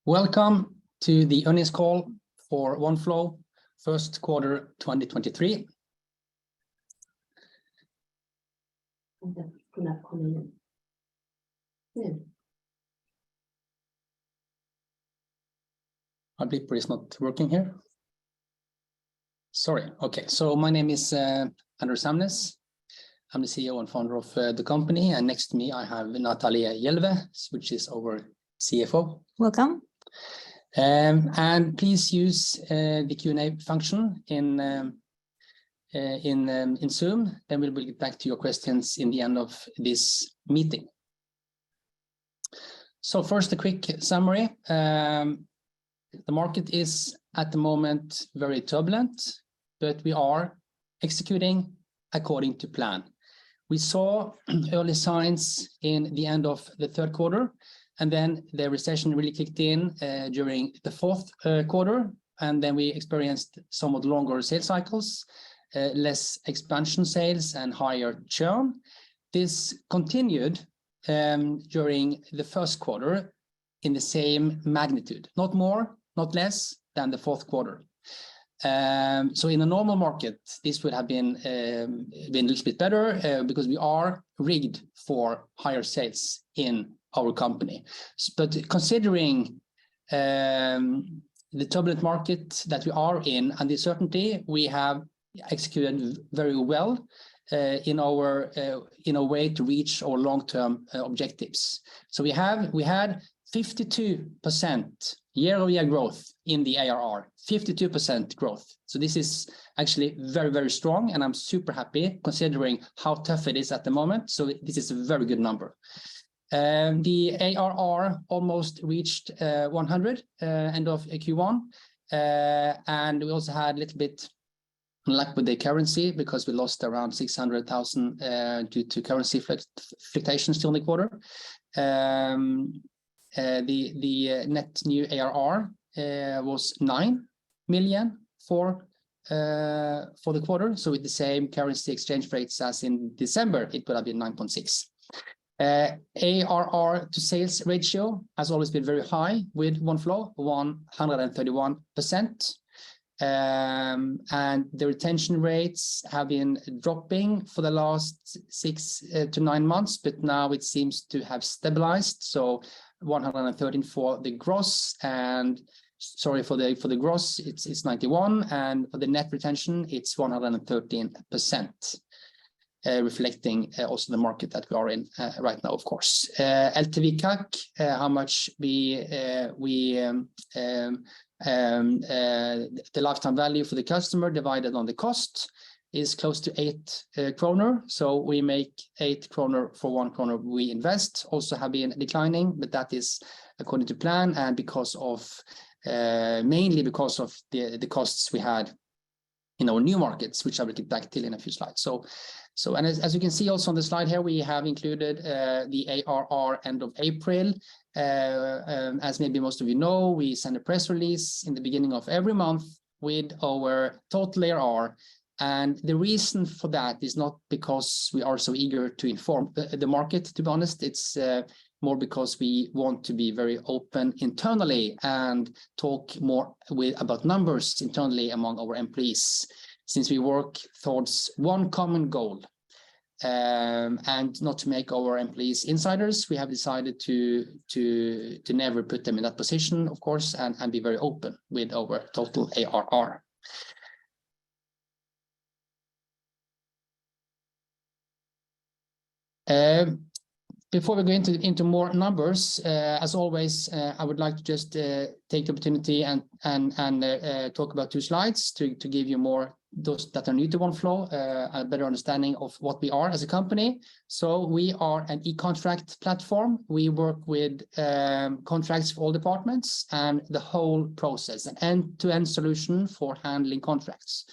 Welcome to the earnings call for Oneflow, first quarter 2023. My beeper is not working here. Sorry. Okay, so my name is Hamnes. I'm the CEO and founder of the company, and next to me I have Natalie Hjelve, which is our CFO. Welcome. And please use the Q&A function in Zoom. Then we'll get back to your questions in the end of this meeting. So first, a quick summary. The market is at the moment very turbulent, but we are executing according to plan. We saw early signs in the end of the third quarter, and then the recession really kicked in during the fourth quarter, and then we experienced somewhat longer sales cycles, less expansion sales, and higher churn. This continued during the first quarter in the same magnitude, not more, not less than the fourth quarter. So in a normal market, this would have been a little bit better because we are rigged for higher sales in our company. But considering the turbulent market that we are in and the uncertainty, we have executed very well in a way to reach our long-term objectives. So we had 52% year-over-year growth in the ARR, 52% growth. So this is actually very, very strong, and I'm super happy considering how tough it is at the moment. So this is a very good number. The ARR almost reached 100 end of Q1, and we also had a little bit luck with the currency because we lost around 600,000 due to currency fluctuations during the quarter. The net new ARR was 9 million for the quarter. So with the same currency exchange rates as in December, it would have been 9.6. ARR to sales ratio has always been very high with Oneflow, 131%. And the retention rates have been dropping for the last 6 to 9 months, but now it seems to have stabilized. So 113 for the gross, and sorry, for the gross, it's 91, and for the net retention, it's 113%. Reflecting also the market that we are in right now, of course. LTV CAC, how much the lifetime value for the customer divided on the cost is close to 8 kroner. So we make 8 kroner for 1 kroner we invest. Also have been declining, but that is according to plan and because of mainly because of the costs we had in our new markets, which I will get back to in a few slides. So and as you can see also on the slide here, we have included the ARR end of April. As maybe most of you know, we send a press release in the beginning of every month with our total ARR. And the reason for that is not because we are so eager to inform the market, to be honest. It's more because we want to be very open internally and talk more about numbers internally among our employees, since we work towards one common goal. And not to make our employees insiders, we have decided to never put them in that position, of course, and be very open with our total ARR. Before we go into more numbers, as always, I would like to just take the opportunity and talk about 2 slides to give you more, those that are new to Oneflow, a better understanding of what we are as a company. So we are an e-contract platform. We work with contracts for all departments and the whole process, an end-to-end solution for handling contracts.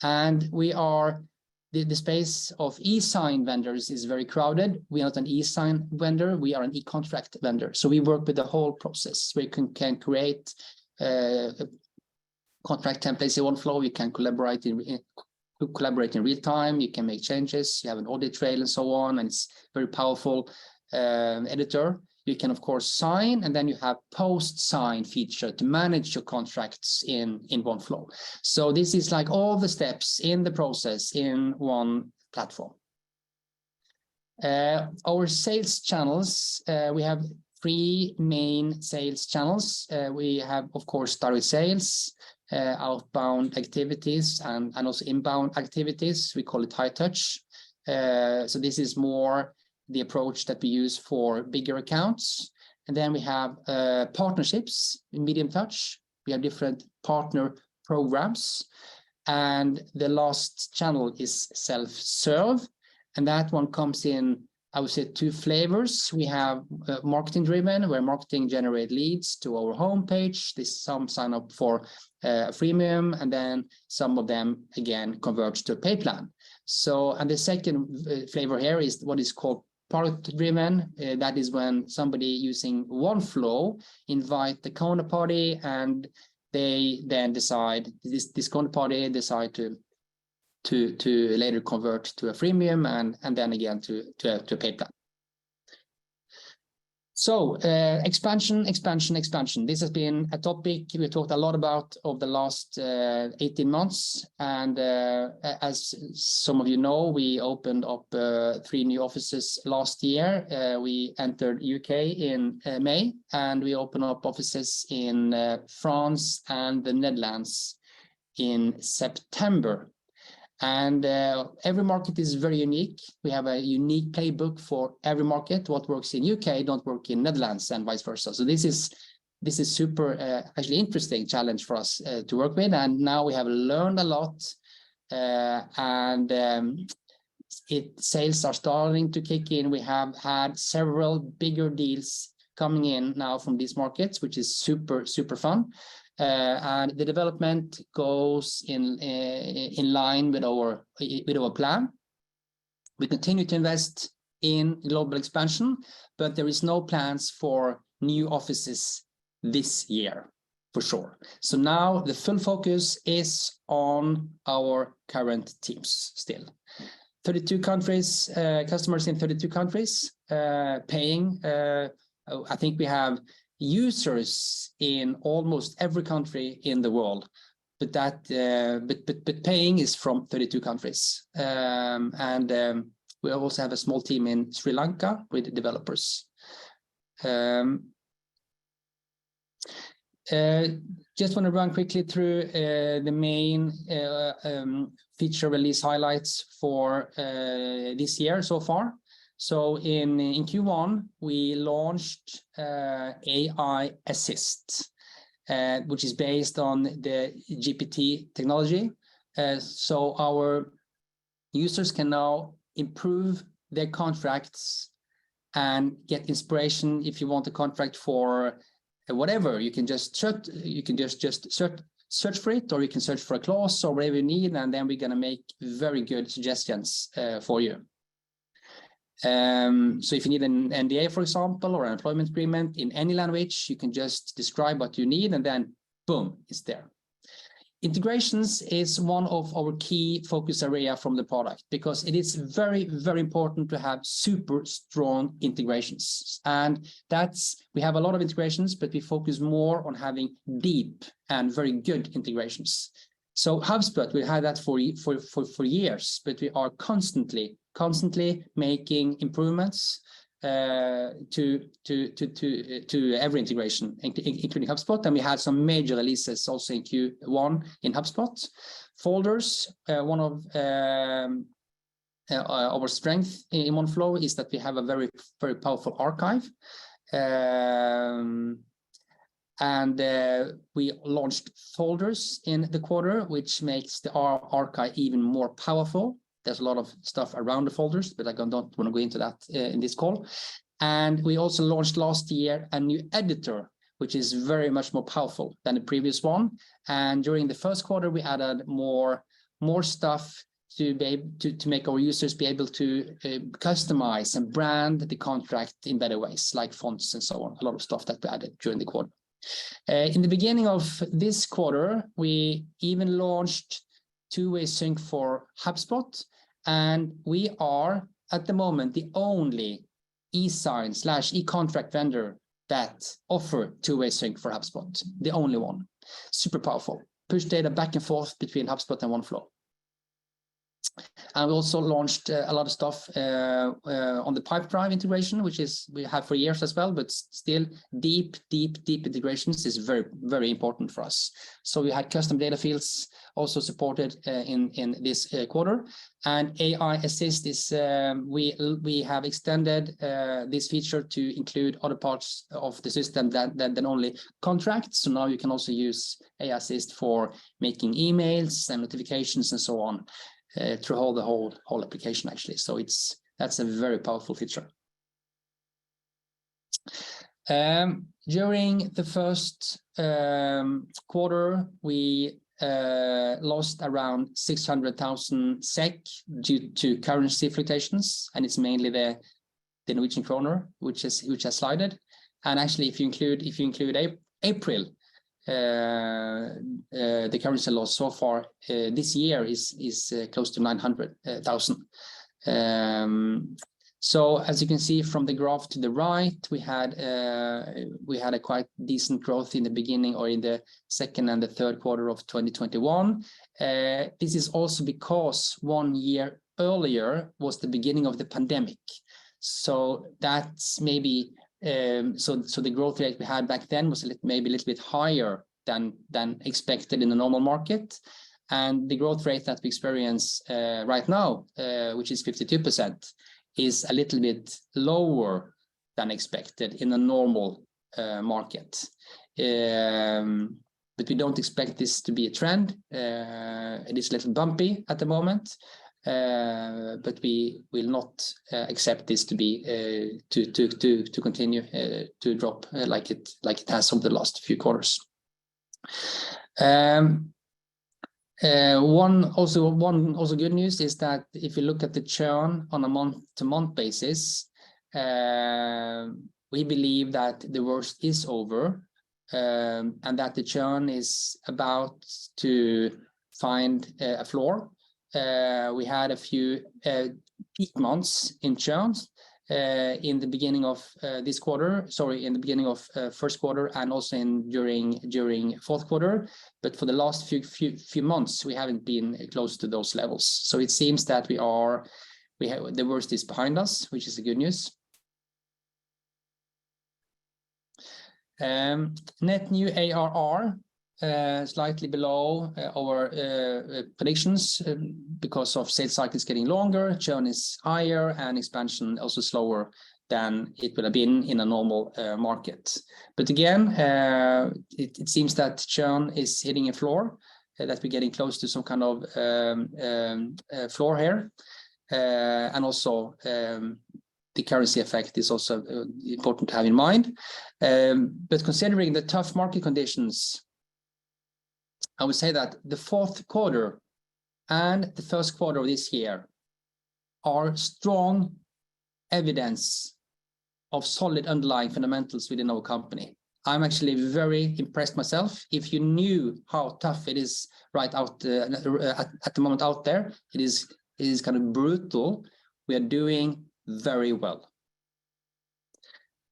And we are the space of e-sign vendors is very crowded. We are not an e-sign vendor, we are an e-contract vendor. So we work with the whole process. We can create contract templates in Oneflow. You can collaborate in real time. You can make changes. You have an audit trail and so on, and it's very powerful editor. you can of course sign, and then you have post-sign feature to manage your contracts in Oneflow. So this is like all the steps in the process in one platform. Our sales channels, we have 3 main sales channels. We have, of course, direct sales, outbound activities, and also inbound activities. We call it high touch. So this is more the approach that we use for bigger accounts. And then we have partnerships in medium touch. We have different partner programs. And the last channel is self-serve. And that one comes in, I would say, 2 flavors. We have marketing driven, where marketing generate leads to our homepage. Some sign up for a freemium, and then some of them again convert to a pay plan. So, and the second flavor here is what is called product driven. That is when somebody using Oneflow invite the counterparty, and they then decide, this counterparty decide to later convert to a freemium, and then again to a pay plan. So expansion. This has been a topic we talked a lot about over the last 18 months. And as some of you know, we opened up 3 new offices last year. We entered UK in May, and we opened up offices in France and the Netherlands in September. And every market is very unique. We have a unique playbook for every market. What works in UK don't work in Netherlands, and vice versa. So this is super actually interesting challenge for us to work with. And now we have learned a lot, sales are starting to kick in. We have had several bigger deals coming in now from these markets, which is super fun. And the development goes in line with our plan. We continue to invest in global expansion, but there is no plans for new offices this year, for sure. So now the full focus is on our current teams still. 32 countries, customers in 32 countries, paying. I think we have users in almost every country in the world, but paying is from 32 countries. We also have a small team in Sri Lanka with developers. Just want to run quickly through the main feature release highlights for this year so far. So in Q1, we launched AI Assist, which is based on the GPT technology. So our users can now improve their contracts and get inspiration. If you want a contract for whatever, you can just search for it, or you can search for a clause or whatever you need, and then we're going to make very good suggestions for you. So if you need an NDA, for example, or an employment agreement in any language, you can just describe what you need, and then boom, it's there. Integrations is one of our key focus area from the product, because it is very important to have super strong integrations. And we have a lot of integrations, but we focus more on having deep and very good integrations. So HubSpot, we had that for years, but we are constantly making improvements to every integration, including HubSpot. And we had some major releases also in Q1 in HubSpot. Folders, one of our strengths in Oneflow is that we have a very powerful archive. We launched folders in the quarter, which makes the archive even more powerful. There's a lot of stuff around the folders, but I don't want to go into that in this call. And we also launched last year a new editor, which is very much more powerful than the previous one. And during the first quarter, we added more stuff to be able to make our users be able to customize and brand the contract in better ways, like fonts and so on. A lot of stuff that we added during the quarter. In the beginning of this quarter, we even launched two-way sync for HubSpot, and we are at the moment the only e-sign / e-contract vendor that offer two-way sync for HubSpot, the only one. Super powerful. Push data back and forth between HubSpot and Oneflow. And we also launched a lot of stuff on the Pipedrive integration, which we have for years as well, but still deep integrations is very, very important for us. So we had custom data fields also supported in this quarter. And AI Assist is, we have extended this feature to include other parts of the system than only contracts. So now you can also use AI Assist for making emails and notifications and so on. Through the whole application actually. So that's a very powerful feature. During the first quarter, we lost around 600,000 SEK due to currency fluctuations, and it's mainly the Norwegian kroner which has slided. And actually, if you include April, the currency loss so far this year is close to 900,000. So as you can see from the graph to the right, we had a quite decent growth in the beginning or in the second and the third quarter of 2021. This is also because 1 year earlier was the beginning of the pandemic. So that's maybe so the growth rate we had back then was maybe a little bit higher than expected in the normal market, and the growth rate that we experience right now, which is 52%, is a little bit lower than expected in a normal market. But we don't expect this to be a trend. It is a little bumpy at the moment. But we will not accept this to be to continue to drop like it has over the last few quarters. One good news is that if you look at the churn on a month-to-month basis, we believe that the worst is over, and that the churn is about to find a floor. We had a few peak months in churn in the beginning of this quarter, in the beginning of first quarter, and also during fourth quarter. But for the last few months, we haven't been close to those levels. So it seems that the worst is behind us, which is a good news. Net new ARR. Slightly below our predictions because of sales cycles getting longer, churn is higher, and expansion also slower than it would have been in a normal market. But again, it seems that churn is hitting a floor, that we're getting close to some kind of floor here, and also the currency effect is also important to have in mind. But considering the tough market conditions, I would say that the fourth quarter and the first quarter of this year are strong evidence of solid underlying fundamentals within our company. I'm actually very impressed myself. If you knew how tough it is right out at the moment out there, it is kind of brutal. We are doing very well.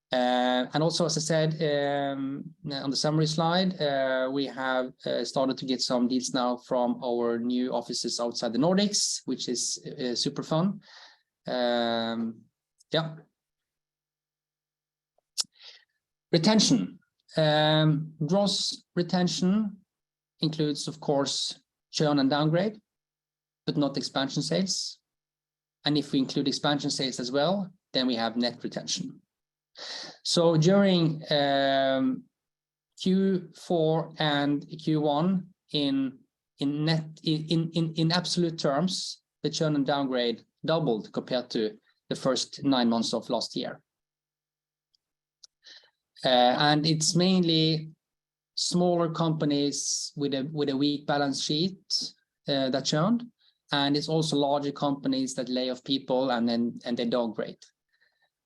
And also, as I said on the summary slide, we have started to get some deals now from our new offices outside the Nordics, which is super fun. Yeah. Retention. Gross retention includes, of course, churn and downgrade, but not expansion sales. And if we include expansion sales as well, then we have net retention. So during Q4 and Q1 in absolute terms, the churn and downgrade doubled compared to the first 9 months of last year. And it's mainly smaller companies with a weak balance sheet that churned, and it's also larger companies that lay off people and they downgrade.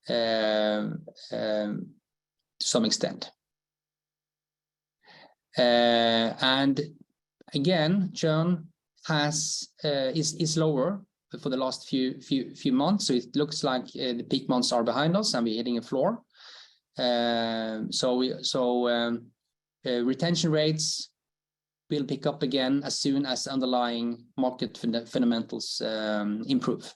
To some extent. And again, churn is lower for the last few months. So it looks like the peak months are behind us and we're hitting a floor. Retention rates will pick up again as soon as underlying market fundamentals improve.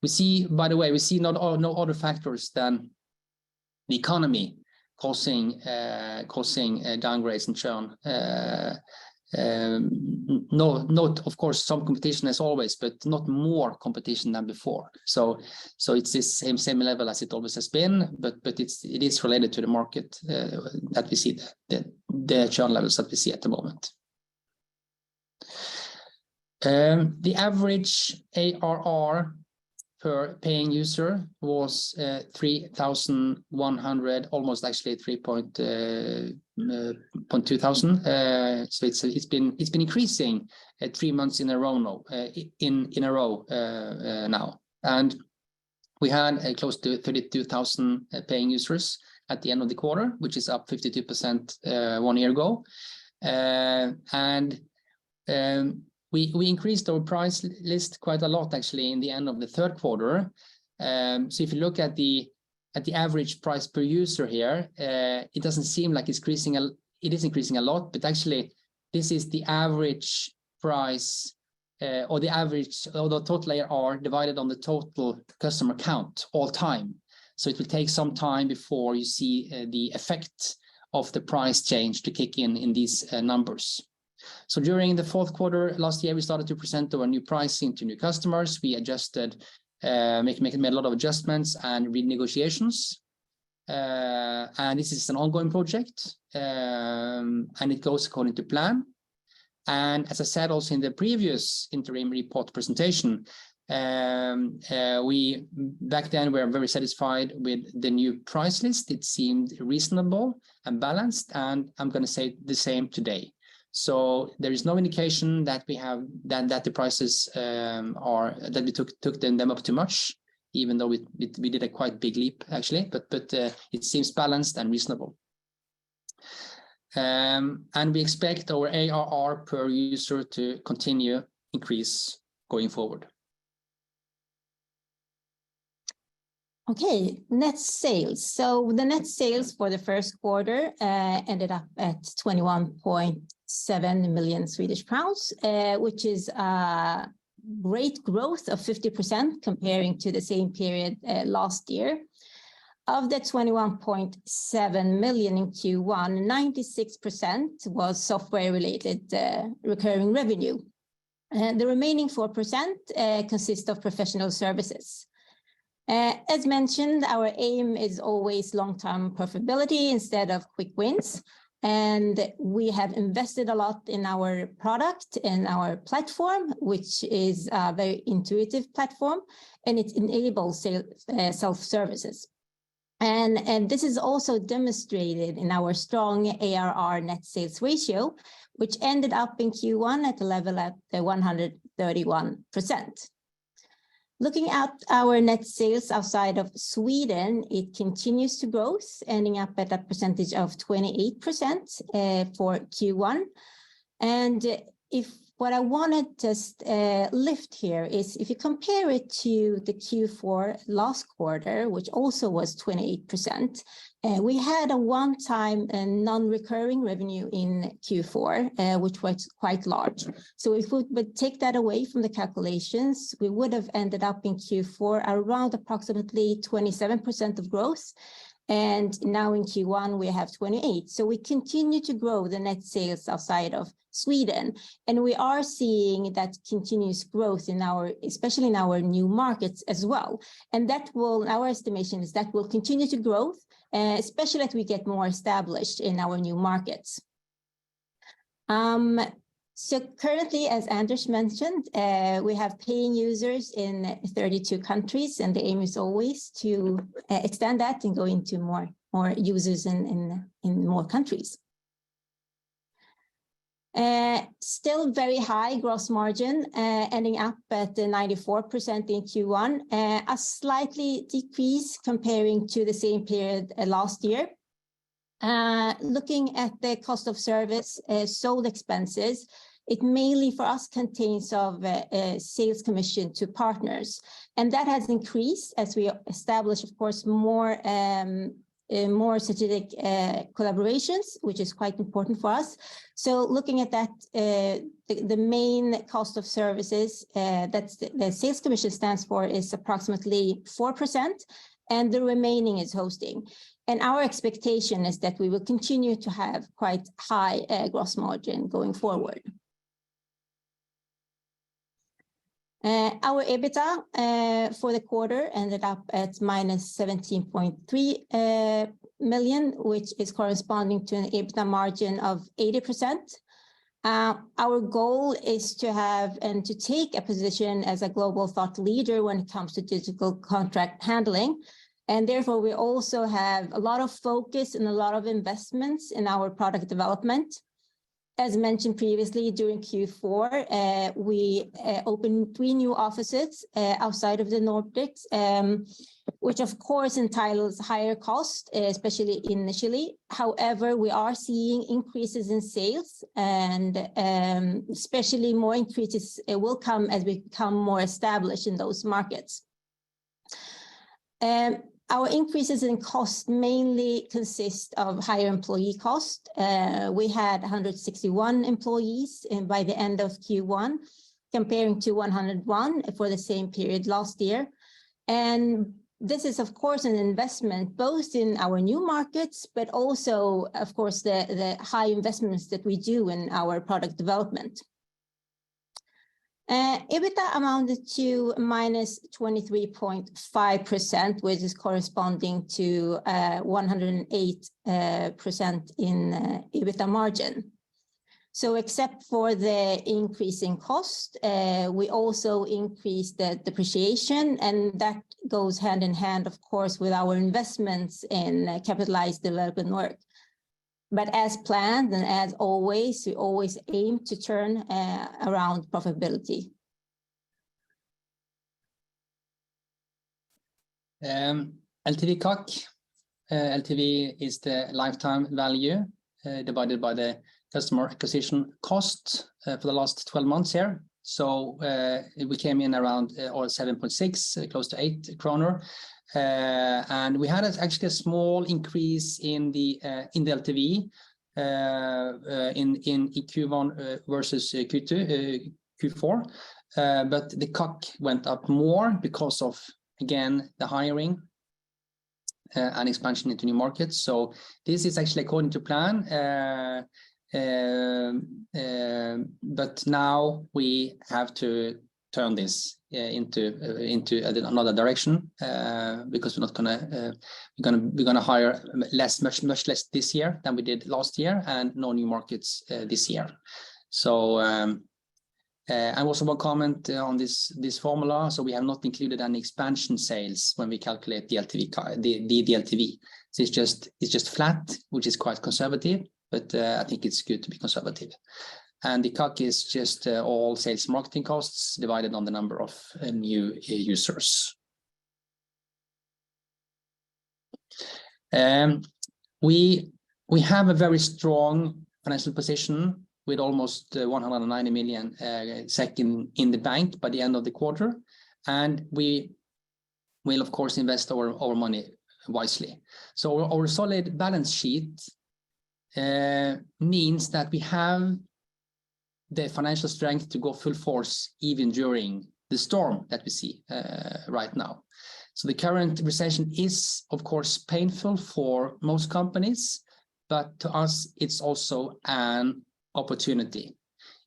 We see, by the way, no other factors than the economy causing downgrades and churn. Not of course some competition as always, but not more competition than before. So it's this same level as it always has been, but it is related to the market that we see the churn levels that we see at the moment. The average ARR per paying user was 3,100, almost actually 3,200. So it's been increasing 3 months in a row now. Now, and we had close to 32,000 paying users at the end of the quarter, which is up 52% 1 year ago, We increased our price list quite a lot actually in the end of the third quarter. So if you look at the average price per user here, it doesn't seem like it's increasing. It is increasing a lot, but actually this is the average price or the average or the total ARR divided on the total customer count all time. So it will take some time before you see the effect of the price change to kick in these numbers. So during the fourth quarter last year, we started to present our new pricing to new customers. We adjusted, made a lot of adjustments and renegotiations. And this is an ongoing project, and it goes according to plan. And as I said also in the previous interim report presentation, we back then were very satisfied with the new price list. It seemed reasonable and balanced, and I'm going to say the same today. So there is no indication that we have that the prices are that we took them up too much, even though we did a quite big leap actually, but it seems balanced and reasonable. And we expect our ARR per user to continue increase going forward. Okay, net sales. So the net sales for the first quarter ended up at 21.7 million Swedish crowns, which is a great growth of 50% comparing to the same period last year. Of the 21.7 million in Q1, 96% was software-related recurring revenue. The remaining 4% consist of professional services. As mentioned, our aim is always long-term profitability instead of quick wins. And we have invested a lot in our product and our platform, which is a very intuitive platform, and it enables self-services. And this is also demonstrated in our strong ARR net sales ratio, which ended up in Q1 at a level at 131%. Looking at our net sales outside of Sweden, it continues to grow, ending up at a percentage of 28% for Q1. And what I wanted to lift here is if you compare it to the Q4 last quarter, which also was 28%, we had a one-time non-recurring revenue in Q4, which was quite large. So if we would take that away from the calculations, we would have ended up in Q4 around approximately 27% of growth. And now in Q1, we have 28. So we continue to grow the net sales outside of Sweden. And we are seeing that continuous growth in especially in our new markets as well. And our estimation is that will continue to grow, especially as we get more established in our new markets. So currently, as Anders mentioned, we have paying users in 32 countries, and the aim is always to extend that and go into more users in more countries. Still very high gross margin, ending up at 94% in Q1, a slightly decrease comparing to the same period last year. Looking at the cost of service, sold expenses, it mainly for us contains of sales commission to partners. And that has increased as we establish, of course, more strategic collaborations, which is quite important for us. So looking at that, the main cost of services that the sales commission stands for is approximately 4%, and the remaining is hosting. And our expectation is that we will continue to have quite high gross margin going forward. Our EBITDA for the quarter ended up at minus 17.3 million, which is corresponding to an EBITDA margin of 80%. Our goal is to have and to take a position as a global thought leader when it comes to digital contract handling. And therefore, we also have a lot of focus and a lot of investments in our product development. As mentioned previously, during Q4, we opened 3 new offices outside of the Nordics, which of course entitles higher cost, especially initially. However, we are seeing increases in sales, and especially more increases will come as we become more established in those markets. Our increases in cost mainly consist of higher employee cost. We had 161 employees by the end of Q1, comparing to 101 for the same period last year. And this is, of course, an investment both in our new markets, but also, of course, the high investments that we do in our product development. EBITDA amounted to minus 23.5%, which is corresponding to 108% in EBITDA margin. So except for the increase in cost, we also increased the depreciation, and that goes hand in hand, of course, with our investments in capitalized development work. But as planned and as always, we always aim to turn around profitability. LTV CAC. LTV is the lifetime value divided by the customer acquisition cost for the last 12 months here. So we came in around 7.6, close to 8 kronor. And we had actually a small increase in the LTV in Q1 versus Q4, but the CAC went up more because of, again, the hiring and expansion into new markets. So this is actually according to plan, but now we have to turn this into another direction because we're gonna hire much less this year than we did last year, and no new markets this year. So and also one comment on this formula. So we have not included any expansion sales when we calculate the LTV. The LTV. So it's just flat, which is quite conservative, but I think it's good to be conservative. And the CAC is just all sales marketing costs divided on the number of new users. We have a very strong financial position with almost 190 million in the bank by the end of the quarter, and we will of course invest our money wisely. So our solid balance sheet means that we have the financial strength to go full force even during the storm that we see right now. So the current recession is of course painful for most companies, but to us it's also an opportunity.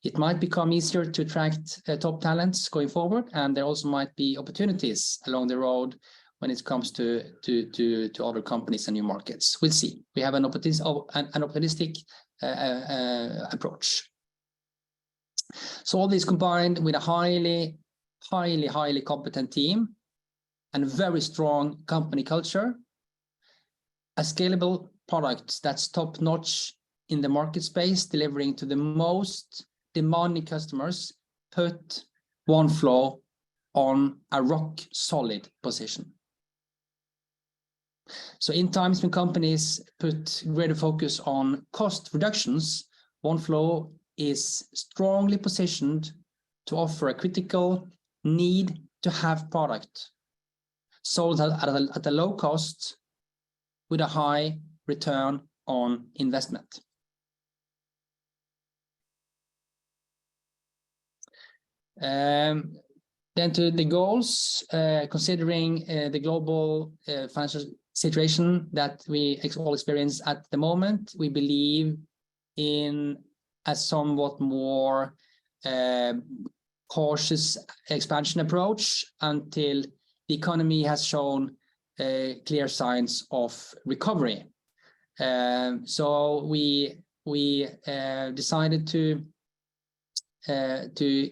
It might become easier to attract top talents going forward, and there also might be opportunities along the road when it comes to other companies and new markets. We'll see. We have an optimistic approach. So all this combined with a highly competent team and a very strong company culture, a scalable product that's top notch in the market space, delivering to the most demanding customers, put Oneflow on a rock solid position. So in times when companies put greater focus on cost reductions, Oneflow is strongly positioned to offer a critical need to have product sold at a low cost with a high return on investment. Then to the goals, considering the global financial situation that we all experience at the moment, we believe in a somewhat more cautious expansion approach until the economy has shown clear signs of recovery. So we decided to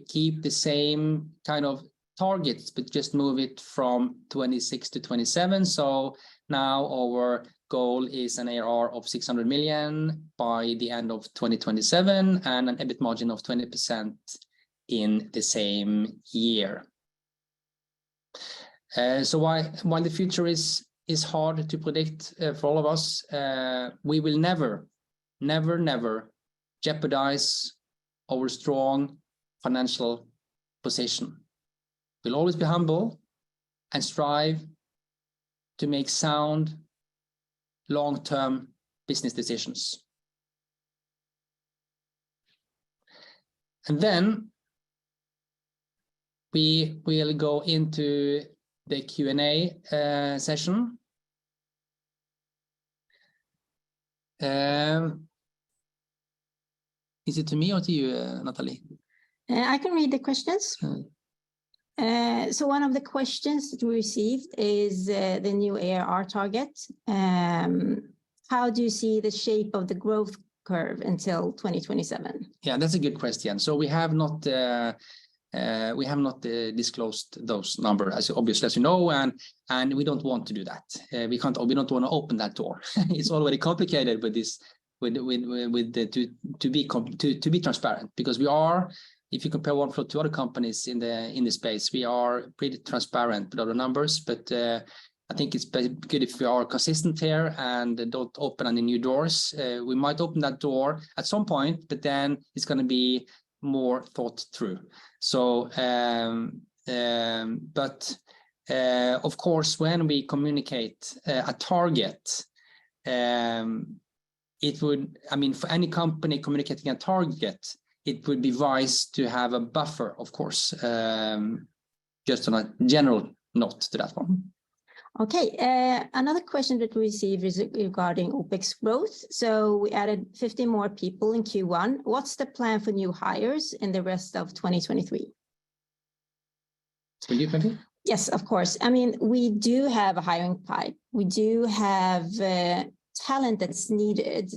keep the same kind of targets, but just move it from 26 to 27. So now our goal is an ARR of 600 million by the end of 2027 and an EBIT margin of 20% in the same year. So while the future is hard to predict for all of us, we will never jeopardize our strong financial position. We'll always be humble and strive to make sound long-term business decisions. And then we will go into the Q&A session. Is it to me or to you, Natalie? I can read the questions. So one of the questions that we received is the new ARR target. How do you see the shape of the growth curve until 2027? Yeah, that's a good question. So we have not disclosed those numbers, as obviously as you know, and we don't want to do that. We don't want to open that door. It's already complicated with this, to be transparent, because we are. If you compare Oneflow to other companies in the space, we are pretty transparent with other numbers, but I think it's good if we are consistent here and don't open any new doors. We might open that door at some point, but then it's going to be more thought through. So, of course, when we communicate a target, it would, I mean, for any company communicating a target, it would be wise to have a buffer, of course, just on a general note to that one. Okay, another question that we received is regarding OpEx growth. So we added 50 more people in Q1. What's the plan for new hires in the rest of 2023? Will you, maybe? Yes, of course. I mean, we do have a hiring pipe. We do have talent that's needed,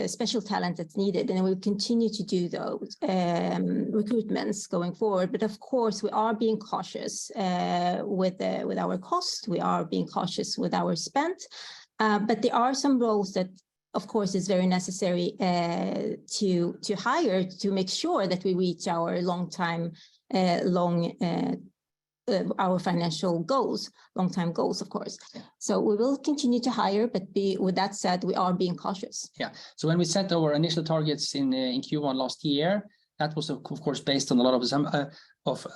special talent that's needed, and we'll continue to do those recruitments going forward. But of course, we are being cautious with our cost. We are being cautious with our spend. But there are some roles that, of course, is very necessary to hire to make sure that we reach our our financial goals, long-term goals, of course. Yeah. So we will continue to hire, but with that said, we are being cautious. Yeah. So when we set our initial targets in Q1 last year, that was of course based on a lot of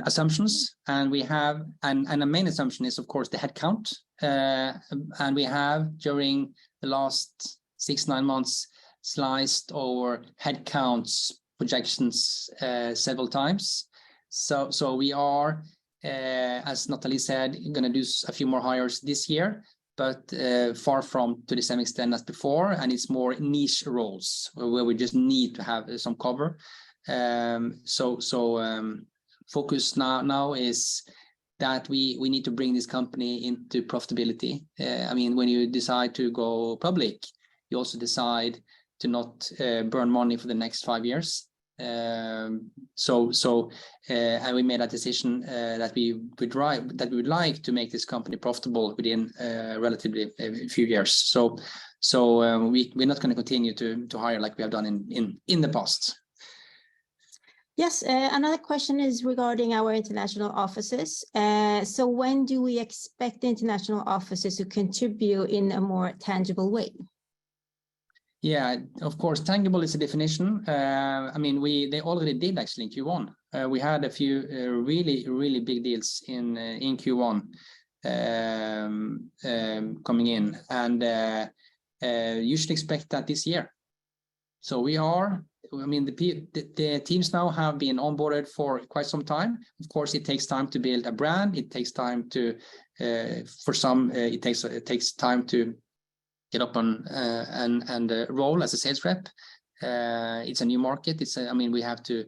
assumptions, and we have and a main assumption is of course the headcount, and we have during the last 6-9 months sliced our headcounts projections several times. So we are, as Natalie said, going to do a few more hires this year, but far from to the same extent as before, and it's more niche roles where we just need to have some cover. Focus now is that we need to bring this company into profitability. I mean, when you decide to go public, you also decide to not burn money for the next 5 years. And we made a decision that we would like to make this company profitable within relatively a few years. So we're not going to continue to hire like we have done in the past. Yes, another question is regarding our international offices. So when do we expect the international offices to contribute in a more tangible way? Yeah, of course, tangible is a definition. I mean, they already did actually in Q1. We had a few really big deals in Q1 coming in, and you should expect that this year. So I mean, the teams now have been onboarded for quite some time. Of course, it takes time to build a brand. It takes time to, for some, it takes time to get up on and roll as a sales rep. It's a new market. I mean, we have to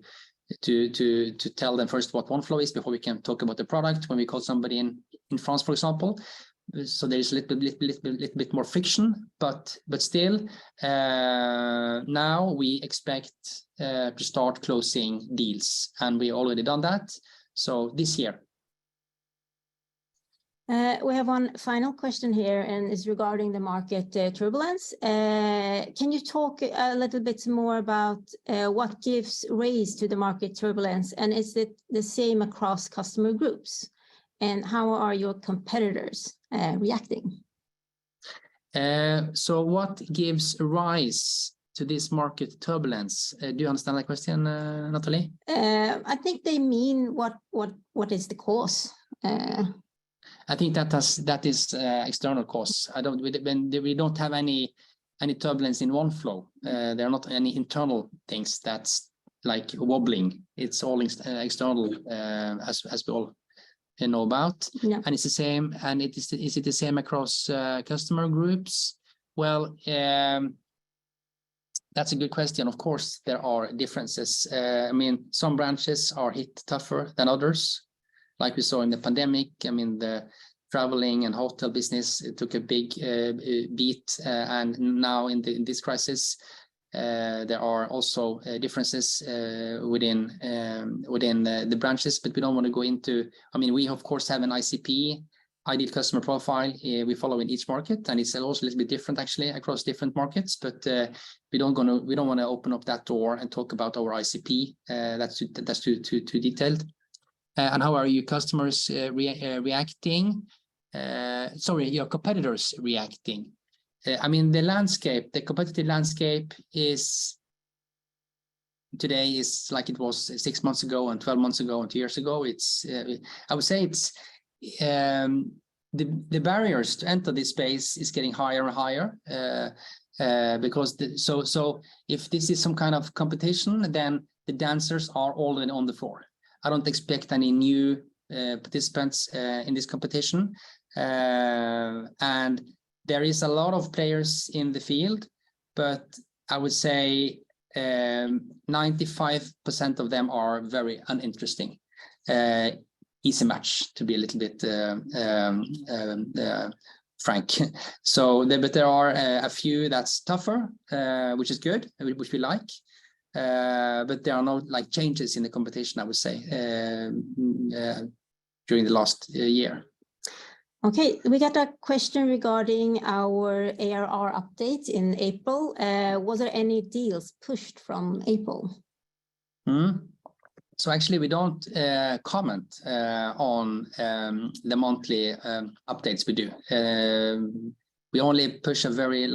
tell them first what Oneflow is before we can talk about the product. When we call somebody in France, for example, so there's a little bit more friction, but still, now we expect to start closing deals, and we already done that. So this year. We have one final question here, and it's regarding the market turbulence. Can you talk a little bit more about what gives rise to the market turbulence, and is it the same across customer groups? And how are your competitors reacting? So what gives rise to this market turbulence? Do you understand that question, Natalie? I think they mean what is the cause? I think that is external cause. We don't have any turbulence in Oneflow. There are not any internal things that's like wobbling. It's all external, as we all know about. Yeah. And it's the same. And is it the same across customer groups? Well, that's a good question. Of course, there are differences. I mean, some branches are hit tougher than others. Like we saw in the pandemic, I mean, the traveling and hotel business, it took a big beat, and now in this crisis, there are also differences within the branches, but we don't want to go into. I mean, we of course have an ICP, ideal customer profile, we follow in each market, and it's also a little bit different actually across different markets. But we don't want to open up that door and talk about our ICP. That's too detailed. And how are your customers reacting? Sorry, your competitors reacting. I mean, the competitive landscape today is like it was 6 months ago and 12 months ago and 2 years ago. I would say it's the barriers to enter this space is getting higher and higher, because so if this is some kind of competition, then the dancers are already on the floor. I don't expect any new participants in this competition, and there is a lot of players in the field, but I would say 95% of them are very uninteresting. Easy match, to be a little bit frank. So, but there are a few that's tougher, which is good, which we like. But there are no like changes in the competition, I would say, during the last year. Okay, we got a question regarding our ARR update in April. Was there any deals pushed from April? So actually, we don't comment on the monthly updates we do. We only push a very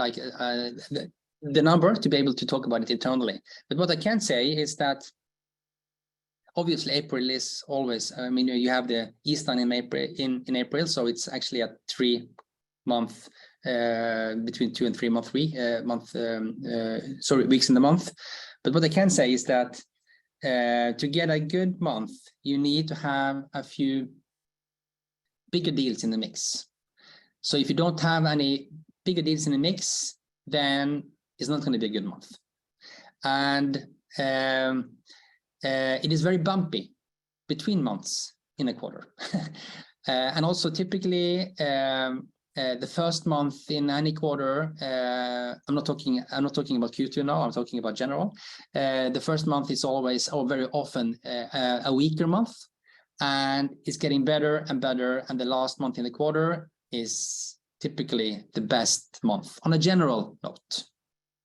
the number to be able to talk about it internally. But what I can say is that obviously April is always, I mean, you have the Easter in April, so it's actually a 3 month, between 2 and 3 month weeks in the month. But what I can say is that to get a good month, you need to have a few bigger deals in the mix. So if you don't have any bigger deals in the mix, then it's not going to be a good month. And it is very bumpy between months in a quarter. And also typically the first month in any quarter, I'm not talking about Q2 now, I'm talking about general. The first month is always, or very often, a weaker month, and it's getting better and better, and the last month in the quarter is typically the best month on a general note,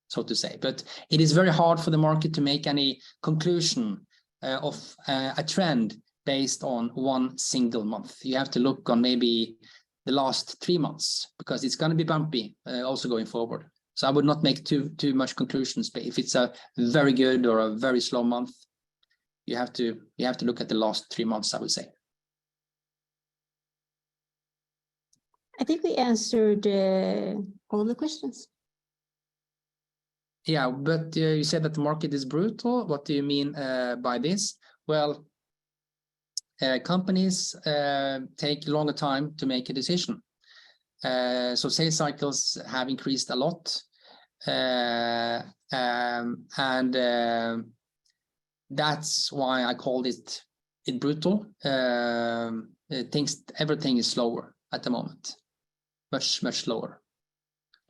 so to say. But it is very hard for the market to make any conclusion of a trend based on one single month. You have to look on maybe the last 3 months, because it's going to be bumpy also going forward. So I would not make too much conclusions. But if it's a very good or a very slow month, you have to look at the last 3 months, I would say. I think we answered all the questions. Yeah, but you said that the market is brutal. What do you mean by this? Well, companies take a longer time to make a decision. So sales cycles have increased a lot. That's why I called it brutal. Everything is slower at the moment, much slower,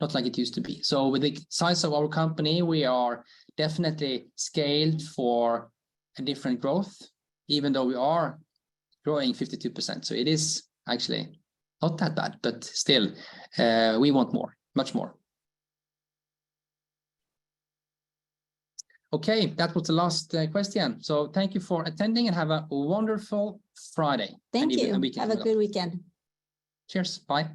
not like it used to be. So with the size of our company, we are definitely scaled for a different growth, even though we are growing 52%. So it is actually not that bad, but still, we want more, much more. Okay, that was the last question. So thank you for attending and have a wonderful Friday. Thank you. Have a good weekend. Cheers. Bye.